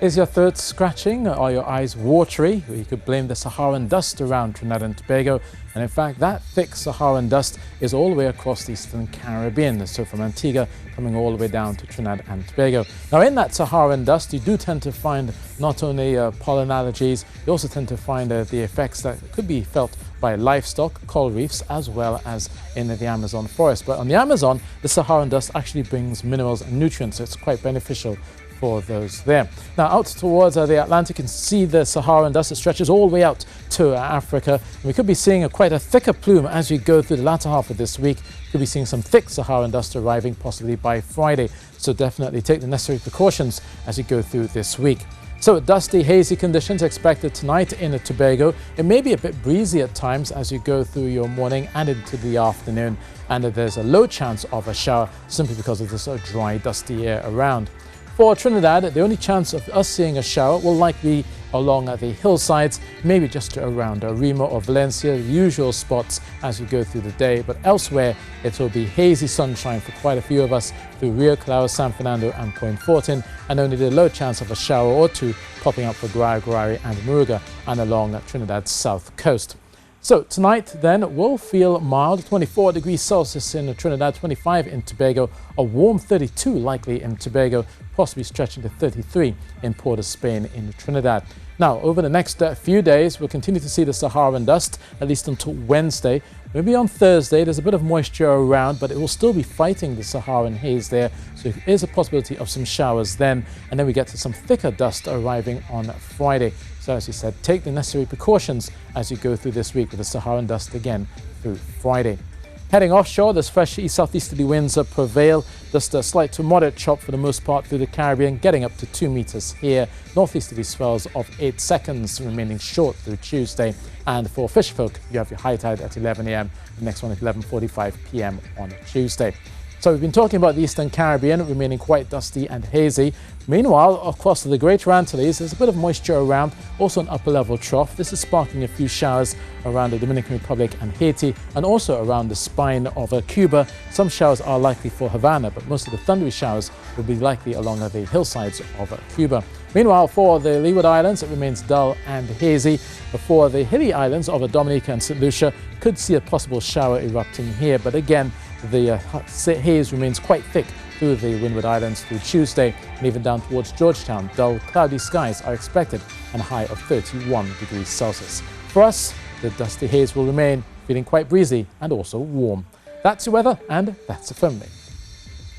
Is your throat scratching? Are your eyes watery? You could blame the Saharan dust around Trinidad and Tobago. And in fact, that thick Saharan dust is all the way across the Eastern Caribbean. So from Antigua coming all the way down to Trinidad and Tobago. Now in that Saharan dust, you do tend to find not only pollen allergies, you also tend to find the effects that could be felt by livestock, coral reefs, as well as in the Amazon forest. But on the Amazon, the Saharan dust actually brings minerals and nutrients, so it's quite beneficial for those there. Now out towards the Atlantic, you can see the Saharan dust. It stretches all the way out to Africa. And we could be seeing quite a thicker plume as we go through the latter half of this week. Could be seeing some thick Saharan dust arriving possibly by Friday. So definitely take the necessary precautions as you go through this week. So dusty, hazy conditions expected tonight in the Tobago. It may be a bit breezy at times as you go through your morning and into the afternoon. And there's a low chance of a shower simply because of this dry, dusty air around. For Trinidad, the only chance of us seeing a shower will likely be along the hillsides, maybe just around Rima or Valencia, the usual spots as we go through the day. But elsewhere, it will be hazy sunshine for quite a few of us through Rio Claro, San Fernando and Point Fortin, and only the low chance of a shower or two popping up for Guayguari and Muruga and along Trinidad's south coast. So tonight then will feel mild, 24 degrees Celsius in Trinidad, 25 in Tobago, a warm 32 likely in Tobago, possibly stretching to 33 in Port of Spain in Trinidad. Now over the next few days we'll continue to see the Saharan dust at least until Wednesday. Maybe on Thursday there's a bit of moisture around, but it will still be fighting the Saharan haze there, so there is a possibility of some showers then, and then we get to some thicker dust arriving on Friday. So as you said, take the necessary precautions as you go through this week with the Saharan dust again through Friday. Heading offshore, there's fresh east-southeasterly winds prevail, just a slight to moderate chop for the most part through the Caribbean, getting up to 2 meters here. Northeasterly swells of 8 seconds remaining short through Tuesday. And for fish folk, you have your high tide at 11 a.m. The next one at 11:45 p.m. on Tuesday. So we've been talking about the Eastern Caribbean remaining quite dusty and hazy. Meanwhile, across the Greater Antilles, there's a bit of moisture around, also an upper level trough. This is sparking a few showers around the Dominican Republic and Haiti, and also around the spine of Cuba. Some showers are likely for Havana, but most of the thundery showers will be likely along the hillsides of Cuba. Meanwhile, for the Leeward Islands, it remains dull and hazy. For the hilly islands of Dominica and St. Lucia, could see a possible shower erupting here, but again, the haze remains quite thick through the Windward Islands through Tuesday, and even down towards Georgetown. Dull, cloudy skies are expected and a high of 31 degrees Celsius. For us, the dusty haze will remain, feeling quite breezy and also warm. That's your weather, and that's it from me.